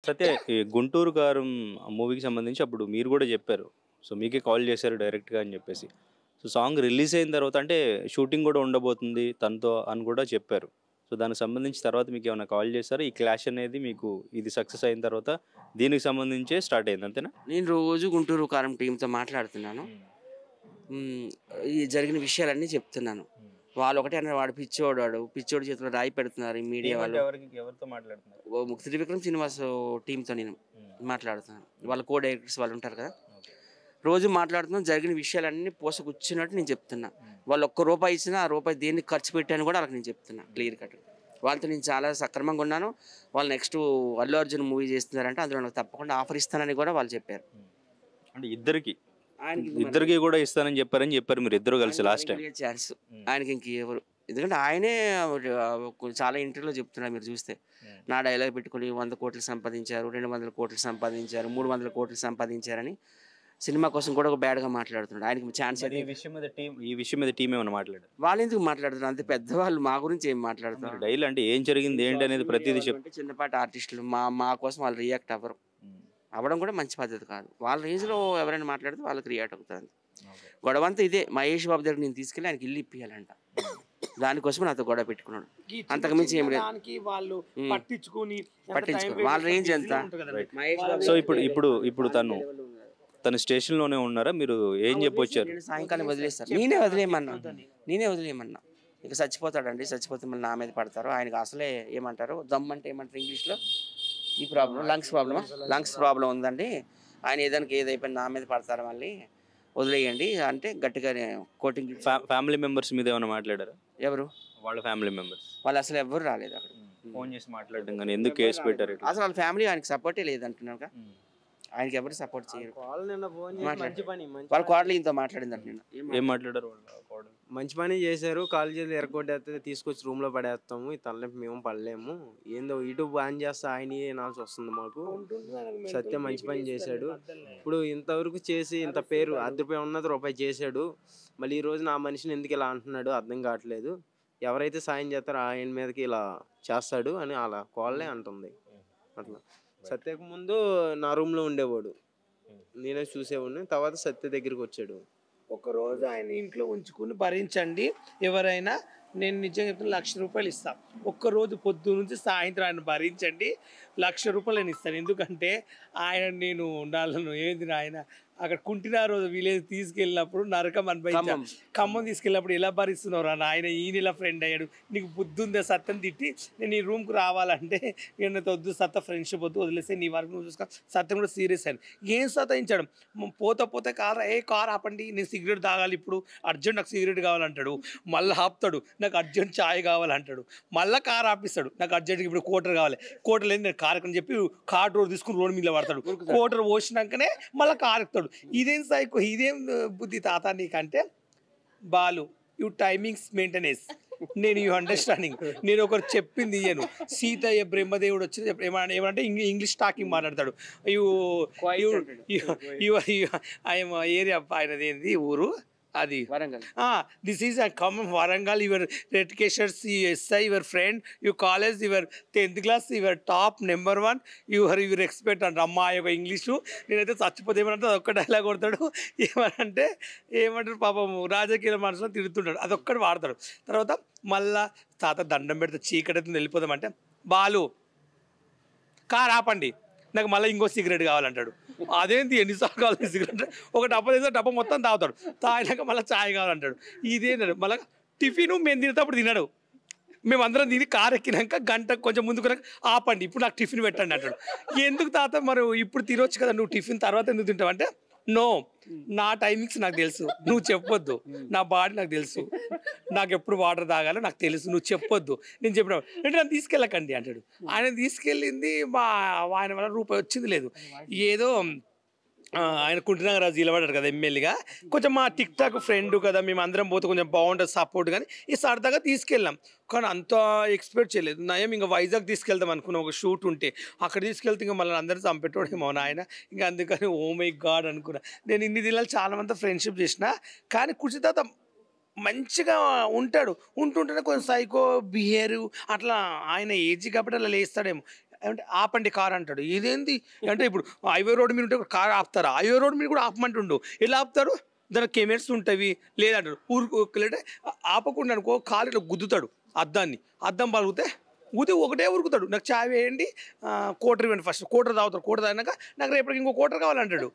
సత్య ఈ 'గుంటూరు కారం' మూవీకి సంబంధించి అప్పుడు మీరు కూడా చెప్పారు. సో, మీకే కాల్ చేశారు డైరెక్ట్‌గా అని చెప్పేసి. సో, సాంగ్ రిలీజ్ అయిన తర్వాత అంటే షూటింగ్ కూడా ఉండబోతుంది తనతో అని కూడా చెప్పారు. సో, దానికి సంబంధించి తర్వాత మీకేమన్నా కాల్ చేసారా? ఈ క్లాష్ అనేది మీకు ఇది సక్సెస్ అయిన తర్వాత దీనికి సంబంధించే స్టార్ట్ అయింది అంతేనా? నేను రోజు 'గుంటూరు కారం' టీమ్‌తో మాట్లాడుతున్నాను. హ్మ్. హ్మ్. ఈ జరిగిన విషయాలన్నీ చెప్తున్నాను. హ్మ్. వాళ్ళు ఒకటే అన్నారు, "వాడు పిచ్చోడు వాడు. పిచ్చోడి చేతిలో రాయి పెడుతున్నారు ఈ మీడియా టీమ్ అంటే వాళ్ళు." ఎవరితో మాట్లాడుతున్నారు? త్రివిక్రమ్ శ్రీనివాస్ టీమ్‌తో నేను హ్మ్. మాట్లాడుతున్నాను. వాళ్ళ కో డైరెక్టర్స్ వాళ్ళు ఉంటారు కదా! ఓకే. రోజు మాట్లాడుతున్నాం. జరిగిన విషయాలన్నీ పూసగుచ్చినట్టు నేను చెప్తున్నా. హ్మ్. వాళ్ళు ఒక్క రూపాయి ఇచ్చినా, ఆ రూపాయి దేనికి ఖర్చు పెట్టాను కూడా వాళ్ళకి నేను చెప్తున్నా క్లియర్ కట్. వాళ్ళతో నేను చాలా సక్రమంగా ఉన్నాను. వాళ్ళు నెక్స్ట్ 'అల్లు అర్జున్' మూవీ చేస్తున్నారంటే అందులో నాకు తప్పకుండా ఆఫర్ ఇస్తానని కూడా వాళ్ళు చెప్పారు. హ్మ్. అంటే ఇద్దరికి ఆయనకి ఇద్దరికి కూడా ఇస్తానని చెప్పారు మీరిద్దరూ కలిసి లాస్ట్ టైం. ఛాన్స్ హ్మ్. ఆయనకి ఇంకెవరు, ఎందుకంటే ఆయనే చాలా ఇంటర్వ్యూలో చెప్తున్నారు మీరు చూస్తే. హ్మ్. నా డైలాగ్ పెట్టుకుని 100 కోట్లు సంపాదించారు, 200 కోట్లు సంపాదించారు, 300 కోట్లు సంపాదించారని సినిమా కోసం కూడా ఒక బ్యాడ్గా మాట్లాడుతున్నాడు. ఆయనకి ఛాన్స్ మరి అయితే ఈ విషయం మీద టీమ్ ఏమన్నా మాట్లాడారా? వాళ్ళు ఎందుకు మాట్లాడుతున్నారు? అంతే పెద్దవాళ్ళు మా గురించి ఏం మాట్లాడుతున్నారు? మీరు డైలీ అంటే ఏం జరిగింది ఏంటి అనేది ప్రతిదీ అంటే చిన్నపాటి ఆర్టిస్టులు మా కోసం వాళ్ళు రియాక్ట్ అవ్వరు. హ్మ్. అవ్వడం కూడా మంచి పద్ధతి కాదు. వాళ్ళ రేంజ్లో ఎవరైనా మాట్లాడితే వాళ్ళకి రియాక్ట్ అవుతుంది. ఓకే. గొడవంతా ఇదే, మహేష్ బాబు దగ్గర నేను తీసుకెళ్ళి ఆయనకి ఇల్లు ఇప్పియాలంట. దానికోసం నాతో గొడవ పెట్టుకున్నాడు. అంతకుమించి ఏం లేదు. వాళ్ళు ఉమ్. పట్టించుకొని పట్టించుకోరు. వాళ్ళ రేంజ్ ఎంత? మహేష్ బాబు సో ఇప్పుడు తను స్టేషన్‌లోనే ఉన్నారా? మీరు ఏం చెప్పొచ్చారు? నేను సాయంకాలం వదిలేస్తాను. నేనే వదిలేయమన్నా. ఇక చచ్చిపోతాడండి, చచ్చిపోతే మళ్ళీ నా మీద పడతారు. ఆయనకి అసలే ఏమంటారు, దమ్ అంటే ఏమంటారు ఇంగ్లీష్లో, ఈ ప్రాబ్లం లంగ్స్ ప్రాబ్లం ఉందండి. ఆయన ఏదైపోయినా నా మీద పడతారు, మళ్ళీ వదిలేయండి అంటే గట్టిగా కోటింగ్. ఫ్యామిలీ మెంబర్స్ మీద ఏమైనా మాట్లాడారా? ఎవరు? వాళ్ళ ఫ్యామిలీ మెంబర్స్ వాళ్ళు అసలు ఎవ్వరు రాలేదు అక్కడ. ఫోన్ చేసి మాట్లాడడం కానీ ఎందుకు కేసు పెట్టారు ఇట్లా? అసలు వాళ్ళ ఫ్యామిలీ ఆయనకి సపోర్టే లేదంటున్నాక. ఆయనకి ఎవరు సపోర్ట్ చేయరు. వాళ్ళ కోడలు ఇంతో మాట్లాడిందంట నిన్న. ఏం మాట్లాడారు వాళ్ళ కోడలు? మంచి పని చేశారు. కాలు చేతులు ఎరగొట్టేస్తే తీసుకొచ్చి రూమ్ లో పడేస్తాము. ఈ తలనొప్పి మేము పడలేము. ఏందో యూట్యూబ్ బ్యాన్ చేస్తే ఆయన వినాల్సి వస్తుంది మాకు. సత్యం మంచి పని చేశాడు. ఇప్పుడు ఇంతవరకు చేసి ఇంత పేరు రూ. 10 రూపాయి చేశాడు. మళ్ళీ ఈ రోజు నా మనిషిని ఎందుకు ఇలా అంటున్నాడు అర్థం కావట్లేదు. ఎవరైతే సాయం చేస్తారో ఆయన మీదకి ఇలా చేస్తాడు అని అలా కోళ్ళే అంటుంది. అట్లా సత్యకు ముందు నా రూమ్లో ఉండేవాడు, నేనే చూసేవాడిని. తర్వాత సత్య దగ్గరికి వచ్చాడు. ఒకరోజు ఆయన ఇంట్లో ఉంచుకుని భరించండి. ఎవరైనా, నేను నిజంగా చెప్తున్నా, ₹1,00,000 ఇస్తాను. ఒక్కరోజు పొద్దు నుంచి సాయంత్రం ఆయన భరించండి, ₹1,00,000 నేను ఇస్తాను. ఎందుకంటే నేను ఏంది ఆయన అక్కడ కుంటినారు విలేజ్ తీసుకెళ్ళినప్పుడు నరకం అనుభవించాను. ఖమ్మం తీసుకెళ్ళినప్పుడు ఎలా భరిస్తున్నావు ఆయన, ఈయన ఇలా ఫ్రెండ్ అయ్యాడు, నీకు బుద్ధి ఉందా సత్యం తిట్టి నేను ఈ రూమ్కి రావాలంటే ఈయనతో వద్దు సత్త, ఫ్రెండ్షిప్ వద్దు, వదిలేస్తే నీ వరకు నువ్వు చూసుకో. సత్యం కూడా సీరియస్ అయ్యాను. ఏం సతాయించాడు, పోతే కార్ ఆపండి, నేను సిగరెట్ తాగాలి, ఇప్పుడు అర్జెంట్ నాకు సిగరెట్ కావాలంటాడు. మళ్ళీ ఆపుతాడు, నాకు అర్జెంట్ ఛాయ్ కావాలంటాడు. మళ్ళీ కార్ ఆపిస్తాడు, నాకు అర్జెంట్గా ఇప్పుడు కోటర్ కావాలి. కోటర్ లేదు నేను కార్ అని చెప్పి కార్ డోర్ తీసుకుని రోడ్ మీద పడతాడు. కోటర్ పోసినాకనే మళ్ళీ కార్ ఎక్కుతాడు. ఇదేం సైకో, ఇదేం బుద్ధి తాత నీకంటే, బాలు యూ టైమింగ్స్ మెయింటెనెన్స్, నేను యూ అండర్స్టాండింగ్. నేను ఒకరు చెప్పింది ఇయ్యను. సీతయ్య బ్రహ్మదేవుడు వచ్చి ఏమంటే ఇంగ్లీష్ టాకింగ్ మాట్లాడతాడు. ఐఎమ్ ఏరియా ఆయనది ఏంది ఊరు అది Warangal. This is common Warangal. Your educations SI, your friend, you college, your 10th class, your top number 1, your expect అంట అమ్మా యొక్క ఇంగ్లీషు. నేనైతే చచ్చిపోతే ఏమంటే అదొక్క డైలాగ్ కొడతాడు. ఏమంటారు పాపం రాజకీయ మనసులో తిడుతుంటాడు, అదొక్కటి వాడతాడు. తర్వాత మళ్ళా తాత దండం పెడితే చీకటి వెళ్ళిపోదామంటే, బాలు కార్ ఆపండి, నాకు మళ్ళీ ఇంకో సిగరెట్ కావాలంటాడు. అదేంటి ఎన్నిసార్లు కావాలి సిగరెట్, ఒక డబ్బా తీస్తే డబ్బా మొత్తం తాగుతాడు. తాగినాక మళ్ళీ ఛాయ్ కావాలంటాడు. ఇదేంటాడు. మళ్ళీ టిఫిన్ మేము తినేటప్పుడు తినడు, మేమందరం తిని కారు ఎక్కినాక గంట కొంచెం ముందుకు ఆపండి, ఇప్పుడు నాకు టిఫిన్ పెట్టండి అంటాడు. ఎందుకు తాత మరి ఇప్పుడు తినొచ్చు కదా, నువ్వు టిఫిన్ తర్వాత ఎందుకు తింటావు అంటే, నో, నా టైమింగ్స్ నాకు తెలుసు, నువ్వు చెప్పొద్దు. నా బాడీ నాకు తెలుసు, నాకు ఎప్పుడు వాటర్ తాగాలో నాకు తెలుసు, నువ్వు చెప్పొద్దు. నేను చెప్పిన అంటే నన్ను తీసుకెళ్ళకండి అంటాడు. ఆయన తీసుకెళ్ళింది ఆయన వల్ల రూపాయి వచ్చింది లేదు. ఏదో ఆయన కుంటినాగరాజు నిలబడ్డాడు కదా ఎమ్మెల్యేగా, కొంచెం మా టిక్ టాక్ ఫ్రెండ్ కదా, మేము అందరం పోతే కొంచెం బాగుంటుంది సపోర్ట్, కానీ ఈ సరదాగా తీసుకెళ్ళాం. కానీ అంత ఎక్స్పెక్ట్ చేయలేదు. నయం ఇంకా వైజాగ్ తీసుకెళ్దాం అనుకున్నాం, ఒక షూట్ ఉంటే. అక్కడ తీసుకెళ్తే ఇంకా మళ్ళీ అందరూ చంపెట్టోడేమో ఆయన, ఇంకా అందుకని ఓ మై గాడ్ అనుకున్నా. నేను ఇన్ని దినాలు చాలా మంది ఫ్రెండ్షిప్ చేసిన, కానీ కుర్చీ మంచిగా ఉంటాడు. ఉంటుంటేనే కొంచెం సైకో బిహేవ్ అట్లా, ఆయన ఏజ్ కాబట్టి అలా లేస్తాడేమో. అంటే ఆపండి కార్ అంటాడు. ఇదేంది అంటే ఇప్పుడు హైవే రోడ్ మీద ఉంటే కార్ ఆపుతారా? హైవే రోడ్ మీద కూడా ఆపమంటుండు. ఎలా ఆపుతారు? దానికి కెమెరాస్ ఉంటాయి లేదంటాడు. లేదంటే ఆపకుండా అనుకో కాలు ఇట్లా గుద్దుతాడు అద్దాన్ని. అద్దం పలుగుతే ఒకటే ఉరుకుతాడు. నాకు చాయ్ వేయండి, కోటర్ ఇవ్వండి, ఫస్ట్ కోటర్ తాగుతాడు. కోటర్ తాగినాక నాకు రేపటికి ఇంకో కోటర్ కావాలంటాడు.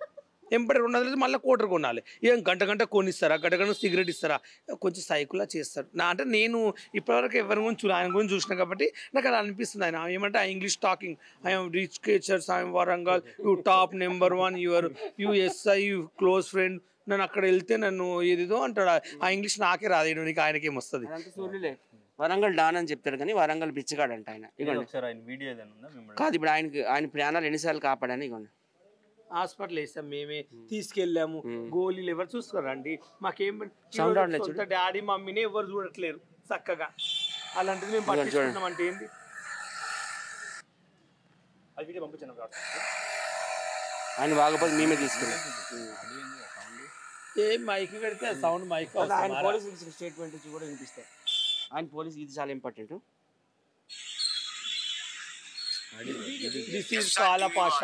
ఎంపటి 200 మళ్ళీ కోటర్ కొనాలి. ఏం గంట కొనిస్తారా? గంట సిగరెట్ ఇస్తారా? కొంచెం సైకిల్లా చేస్తాడు. అంటే నేను ఇప్పటివరకు ఎవరి గురించి ఆయన గురించి చూసినా కాబట్టి నాకు అలా అనిపిస్తుంది. ఆయన ఏమంటే ఆ English talking, I'm rich catchers, I'm Warangal, you top number 1, you SI, you close friend. నన్ను అక్కడ వెళ్తే నన్ను ఏదేదో అంటాడు. ఆ ఇంగ్లీష్ నాకే రాదేయడం, నీకు ఆయనకేం వస్తుంది. వరంగల్ డాన్ అని చెప్తాడు కానీ వరంగల్ బిచ్చగాడంట ఆయన. ఇగోండి కాదు, ఇప్పుడు ఆయన ప్రాణాలు ఎన్నిసార్లు కాపాడని. ఇగోండి హాస్పిటల్ వేసాం మేమే, తీసుకెళ్ళాము. గోళీలు ఎవరు చూసుకోరండి. మాకేం డాడీ మమ్మీని ఎవరు చూడట్లేరు చక్కగా. అలాంటిది మేము పట్టించుకుంటాం అంటే ఏంటి? ఆయన బాగపోతే మేమే తీసుకెళ్ళాం. ఏ మైక్ పెడితే సౌండ్ మైక్ ఆయన పోలీస్ స్టేట్మెంట్ కూడా వినిపిస్తాయి. ఆయన పోలీస్ ఇది చాలా ఇంపార్టెంట్. దిస్ ఈజ్ కాలా పాష.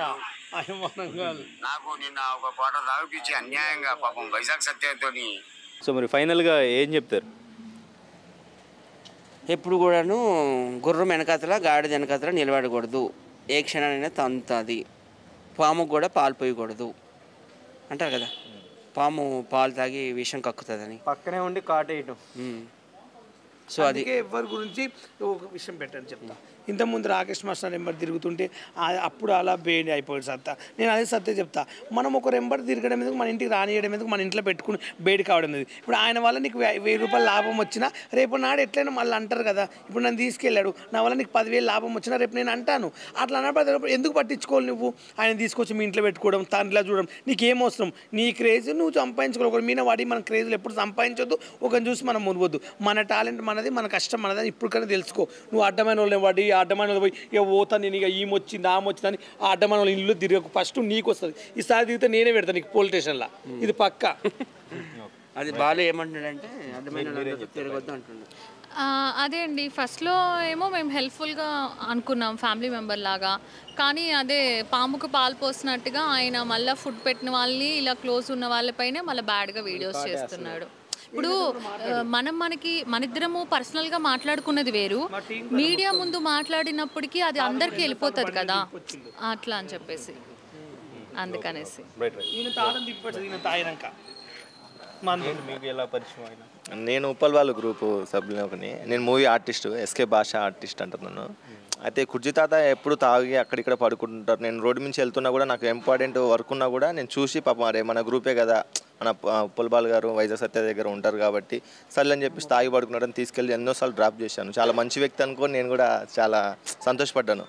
నాకు నిన్న ఒక కోట తాగిపించి అన్యాయంగా పాపం వైజాగ్ సత్యంతో. సో మరి ఫైనల్గా ఏం చెప్తారు? ఎప్పుడు కూడాను గుర్రం వెనకాతల గాడిద వెనకాతల నిలబడకూడదు. ఏ క్షణానైనా తంతుంది. పాముకు కూడా పాలు పోయకూడదు అంటారు కదా. పాము పాలు తాగి విషం కక్కుతుందని పక్కనే ఉండి కాటేయటం. సో అది ఎవరి గురించి ఒక విషయం పెట్టని చెప్తా. ఇంతకుముందు రాకేష్ మాస్టర్ నెంబర్ తిరుగుతుంటే అప్పుడు అలా బేడి అయిపోయాడు సత్తా. నేను అదే సత్తే చెప్తా. మనం ఒక నెంబర్ తిరగడం ఎందుకు, మన ఇంటికి రానియడం ఎందుకు, మన ఇంట్లో పెట్టుకుని బేడి కావడం ఎందుకు? ఇప్పుడు ఆయన వల్ల నీకు 1000 రూపాయలు లాభం వచ్చినా రేపు నాడు ఎట్లయినా మళ్ళీ అంటారు కదా. ఇప్పుడు నన్ను తీసుకెళ్ళాడు, నా వల్ల నీకు 10,000 లాభం వచ్చినా రేపు నేను అంటాను. అట్లా అన్నప్పుడు ఎందుకు పట్టించుకోవాలి నువ్వు? ఆయన తీసుకొచ్చి మీ ఇంట్లో పెట్టుకోవడం, తండ్రిలా చూడడం నీకేం అవసరం? నీ క్రేజ్ నువ్వు సంపాదించుకోవాలి. ఒకరి మీద వాడి మన క్రేజ్లు ఎప్పుడు సంపాదించొద్దు. ఒకరిని చూసి మనం మునవద్దు. మన టాలెంట్ మనది, మన కష్టం మనది ఇప్పటికైనా తెలుసుకో. నువ్వు అడ్డమైన వాళ్ళని వాడి అడ్డమైన వాళ్ళు పోయి ఇక పోతా నేను ఇక ఈమొచ్చింది ఆమొచ్చిందని ఆ అడ్డమైన వాళ్ళ ఇల్లు తిరగకు. ఫస్ట్ నీకు వస్తుంది. ఈసారి తిరిగితే నేనే పెడతాను నీకు పోలీస్ స్టేషన్లో. ఇది పక్క. అది బాగా ఏమంటున్నాడంటే అడ్డమైన తిరగొద్దు అంటున్నాడు. అదే అండి, ఫస్ట్లో ఏమో మేము హెల్ప్ఫుల్గా అనుకున్నాం ఫ్యామిలీ మెంబర్ లాగా. కానీ అదే పాముకు పాలు పోసినట్టుగా ఆయన మళ్ళీ ఫుడ్ పెట్టిన వాళ్ళని ఇలా క్లోజ్ ఉన్న వాళ్ళపైనే మళ్ళీ బ్యాడ్గా వీడియోస్ చేస్తున్నాడు. ఇప్పుడు మనిద్దరము పర్సనల్గా మాట్లాడుకున్నది వేరు, మీడియా ముందు మాట్లాడినప్పటికీ అది అందరికీ వెళ్ళిపోతుంది కదా అట్లా అని చెప్పేసి అందుకనేసి. నేను ఉప్పల్వాళ్ళు గ్రూపు సభ్యుని ఒకని. నేను మూవీ ఆర్టిస్ట్, ఎస్కే భాష ఆర్టిస్ట్ అంటున్నాను. అయితే కుర్జీ తాత ఎప్పుడు తాగి అక్కడిక్కడ పడుకుంటుంటారు. నేను రోడ్డు నుంచి వెళ్తున్నా కూడా నాకు ఇంపార్టెంట్ వర్క్ ఉన్నా కూడా నేను చూసి పాపం అరే మన గ్రూపే కదా, మన ఉప్పల్బాల్ గారు వైజాగ్ సత్య దగ్గర ఉంటారు కాబట్టి సర్లే అని చెప్పి తాగి పడుకున్నాడని తీసుకెళ్ళి ఎన్నోసార్లు డ్రాప్ చేశాను. చాలా మంచి వ్యక్తి అనుకొని నేను కూడా చాలా సంతోషపడ్డాను.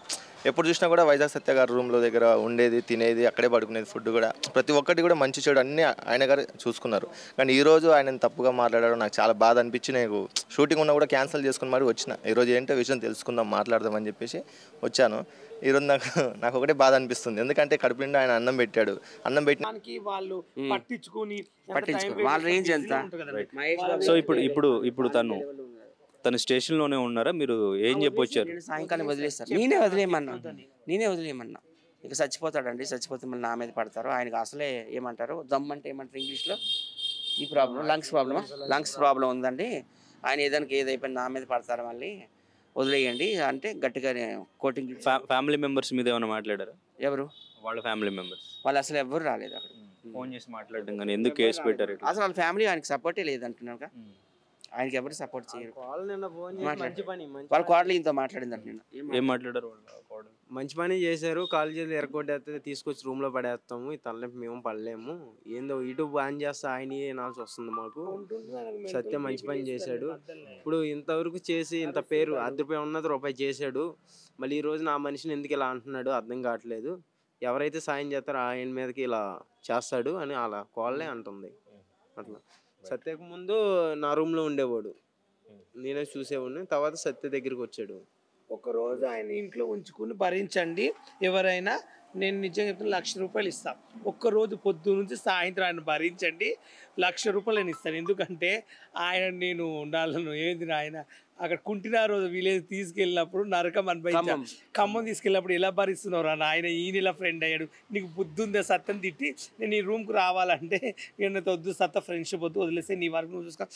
ఎప్పుడు చూసినా కూడా వైజాగ్ సత్య గారు రూమ్లో దగ్గర ఉండేది, తినేది, అక్కడే పడుకునేది, ఫుడ్ కూడా ప్రతి ఒక్కటి కూడా మంచి చెడు అన్నీ ఆయన గారు చూసుకున్నారు. కానీ ఈరోజు ఆయన తప్పుగా మాట్లాడడం నాకు చాలా బాధ అనిపించి నేను షూటింగ్ ఉన్నా కూడా క్యాన్సిల్ చేసుకుని మరి వచ్చిన. ఈరోజు ఏంటో విషయం తెలుసుకుందాం, మాట్లాడదామని చెప్పేసి వచ్చాను. ఈరోజు నాకు ఒకటే బాధ అనిపిస్తుంది. ఎందుకంటే కడుపు నిండా ఆయన అన్నం పెట్టాడు. అన్నం పెట్టి వాళ్ళు పట్టించుకుని వాళ్ళ రేంజ్ ఎంత. సో ఇప్పుడు తను స్టేషన్లోనే ఉన్నారా? మీరు ఏం చెప్పొచ్చారు? సాయంకాలం వదిలేస్తారు. నేనే వదిలేయమన్నా. ఇక చచ్చిపోతాడండి, చచ్చిపోతే మళ్ళీ నా మీద పడతారు. ఆయనకు అసలే ఏమంటారు, దమ్ అంటే ఏమంటారు ఇంగ్లీష్లో, ఈ ప్రాబ్లం లంగ్స్ ప్రాబ్లం ఉందండి. ఆయన ఏదైపోయినా నా మీద పడతారు, మళ్ళీ వదిలేయండి అంటే గట్టిగా కోటింగ్. ఫ్యామిలీ మెంబర్స్ మీద ఏమైనా మాట్లాడారు? ఎవరు? వాళ్ళ ఫ్యామిలీ మెంబర్స్. వాళ్ళు అసలు ఎవరు రాలేదు అక్కడ. ఫోన్ చేసి మాట్లాడడం కానీ ఎందుకు కేసు పెట్టారు? అసలు వాళ్ళ ఫ్యామిలీ ఆయనకి సపోర్టే లేదంటున్నాను. ఆయనకి ఎవరు సపోర్ట్ చేయరు. వాళ్ళ కోడలు ఇంతో మాట్లాడింది అంట. ఏం మాట్లాడారు? మంచి పని చేశారు, కాలేజీలు ఎరగొట్టేస్తే తీసుకొచ్చి రూమ్లో పడేస్తాము, ఈ తలనొప్పి మేము పడలేము, ఏందో యూట్యూబ్ బ్యాన్ చేస్తే ఆయన వినాల్సి వస్తుంది మాకు. సత్యం మంచి పని చేశాడు. ఇప్పుడు ఇంతవరకు చేసి ఇంత పేరు ₹10 చేశాడు, మళ్ళీ ఈరోజు నా మనిషిని ఎందుకు ఇలా అంటున్నాడు అర్థం కావట్లేదు. ఎవరైతే సాయం చేస్తారో ఆయన మీదకి ఇలా చేస్తాడు అని అలా కోళ్ళే అంటుంది. అట్లా సత్యకు ముందు నా రూమ్లో ఉండేవాడు, నేనే చూసేవాడిని. తర్వాత సత్య దగ్గరికి వచ్చాడు. ఒకరోజు ఆయన ఇంట్లో ఉంచుకుని భరించండి. ఎవరైనా నేను నిజంగా చెప్తున్నా 1,00,000 రూపాయలు ఇస్తాను. ఒక్కరోజు పొద్దు నుంచి సాయంత్రం ఆయన భరించండి, 1,00,000 రూపాయలు నేను ఇస్తాను. ఎందుకంటే ఆయన నేను ఉండాలను ఏంది ఆయన అక్కడ కుంటినారు విలేజ్ తీసుకెళ్ళినప్పుడు నరకం అనుభవించాను. ఖమ్మం తీసుకెళ్ళినప్పుడు ఎలా భరిస్తున్నారు అన్న ఆయన ఈయన ఇలా ఫ్రెండ్ అయ్యాడు, నీకు బుద్ధి ఉందే సత్యం తిట్టి నేను ఈ రూమ్కి రావాలంటే నేను వద్దు సత్త ఫ్రెండ్షిప్ వద్దు వదిలేస్తే నీ వరకు నువ్వు చూసుకో